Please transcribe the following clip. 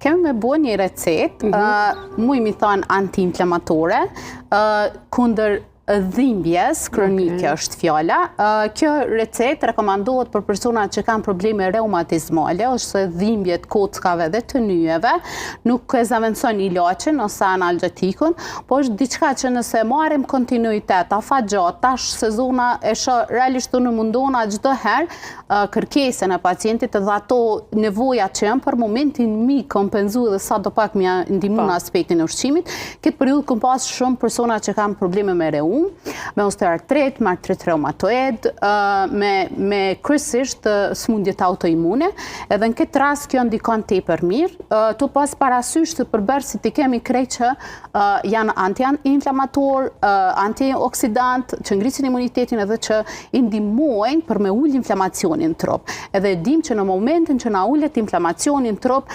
kemi me bo një recet, mu mi thonë anti-inflamatore, kundër dhimbjes kronike është fjala. Kjo recet rekomandohet për personat që kanë probleme reumatizmale, ose dhimbjet kockave dhe të nyjeve, nuk e zaventon ilaçin ose analgetikun, po është diçka që nëse marrim kontinuitet, afat gjatë, tash sezona e shoh realisht unë mundona çdo herë kërkesën e pacientit dhe ato nevoja që janë për momentin mi kompenzu dhe sa do pak mi ndihmu në aspektin e ushqimit. Këtë periudhë kam pas shumë persona që kanë probleme me reum, me osteoartrit, me artrit reumatoid, me kryesisht smundjet autoimune, edhe në këtë rast kjo ndikon tepër mirë. Tu pas parasysh të përbërësit i kemi krejt që janë anti-inflamator, antioksidant, që ngrisin imunitetin edhe që i ndihmojnë për me ullë inflamacionin në trup. Edhe dim që në momentin që na ullet inflamacionin në trup,